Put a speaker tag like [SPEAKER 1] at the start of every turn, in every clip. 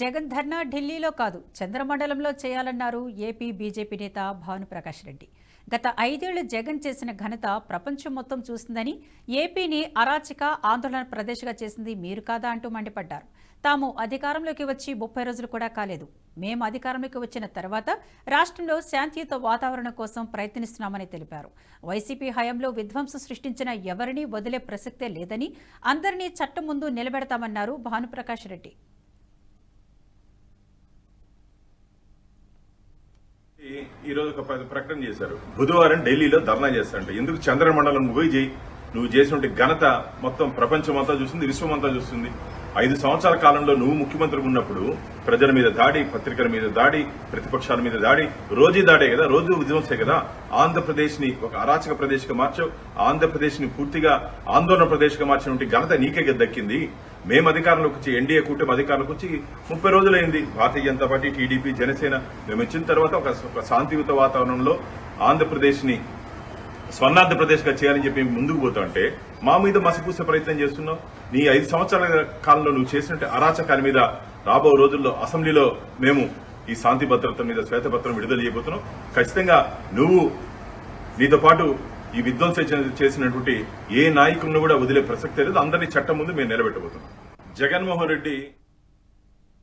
[SPEAKER 1] జగన్ ధర్నా ఢిల్లీలో కాదు చంద్రమండలంలో చేయాలన్నారు ఏపీ బీజేపీ నేత భానుప్రకాష్ రెడ్డి. గత 5 ఏళ్లు జగన్ చేసిన ఘనత ప్రపంచం మొత్తం చూసిందని, ఏపీని అరాచక ఆందోళన ప్రదేశ్గా చేసింది మీరు కాదా అంటూ మండిపడ్డారు. తాము అధికారంలోకి వచ్చి 30 రోజులు కూడా కాలేదు. మేము అధికారంలోకి వచ్చిన తర్వాత రాష్ట్రంలో శాంతియుత వాతావరణం కోసం ప్రయత్నిస్తున్నామని తెలిపారు. వైసీపీ హయాంలో విధ్వంసం సృష్టించిన ఎవరినీ వదిలే ప్రసక్తే లేదని, అందరినీ చట్టం ముందు నిలబెడతామన్నారు భానుప్రకాష్ రెడ్డి.
[SPEAKER 2] ఈ రోజు ఒక ప్రకటన చేశారు. బుధవారం ఢిల్లీలో ధర్నా చేస్తారంట. ఎందుకు చంద్రమండలం పోయి చేయి, నువ్వు చేసినటువంటి ఘనత మొత్తం ప్రపంచం అంతా చూస్తుంది, విశ్వం అంతా చూస్తుంది. 5 సంవత్సరాల కాలంలో నువ్వు ముఖ్యమంత్రిగా ఉన్నప్పుడు ప్రజల మీద దాడి, పత్రికల మీద దాడి, ప్రతిపక్షాల మీద దాడి, రోజు దాడే కదా, రోజు విధ్వంసే కదా. ఆంధ్రప్రదేశ్ ని ఒక అరాచక ప్రదేశ్గా మార్చావు. ఆంధ్రప్రదేశ్ ని పూర్తిగా ఆందోళన ప్రదేశ్గా మార్చినటువంటి ఘనత నీకే దక్కింది. మేము అధికారంలోకి వచ్చి, ఎన్డీఏ కూటమి అధికారంలోకి వచ్చి 30 రోజులైంది. భారతీయ జనతా పార్టీ, టీడీపీ, జనసేన మేము వచ్చిన తర్వాత ఒక శాంతియుత వాతావరణంలో ఆంధ్రప్రదేశ్ ని స్వర్ణాంధ్రప్రదేశ్ గా చేయాలని చెప్పి ముందుకు పోతా అంటే మా మీద మసిపూసే ప్రయత్నం చేస్తున్నావు. నీ 5 సంవత్సరాల కాలంలో నువ్వు చేసినట్టు అరాచకాల మీద రాబో రోజుల్లో అసెంబ్లీలో మేము ఈ శాంతి భద్రత మీద శ్వేతపత్రం విడుదల చేయబోతున్నాం. ఖచ్చితంగా నువ్వు నీతో పాటు ఈ విధ్వంసం చేసినటువంటి ఏ నాయకులను కూడా వదిలే ప్రసక్తే లేదు. అందరినీ చట్టం ముందు మేము నిలబెట్టబోతున్నాం. జగన్మోహన్ రెడ్డి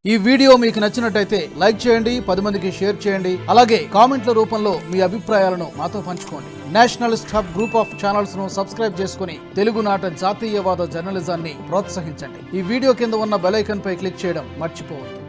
[SPEAKER 3] ఈ వీడియో మీకు నచ్చినట్టయితే లైక్ చేయండి, 10 మందికి షేర్ చేయండి. అలాగే కామెంట్ల రూపంలో మీ అభిప్రాయాలను మాతో పంచుకోండి. Nationalist hub group of channels ను సబ్స్క్రైబ్ చేసుకుని తెలుగునాట జాతీయవాద జర్నలిజాన్ని ప్రోత్సహించండి. ఈ వీడియో కింద ఉన్న బెల్ ఐకాన్ పై క్లిక్ చేయడం మర్చిపోవద్దు.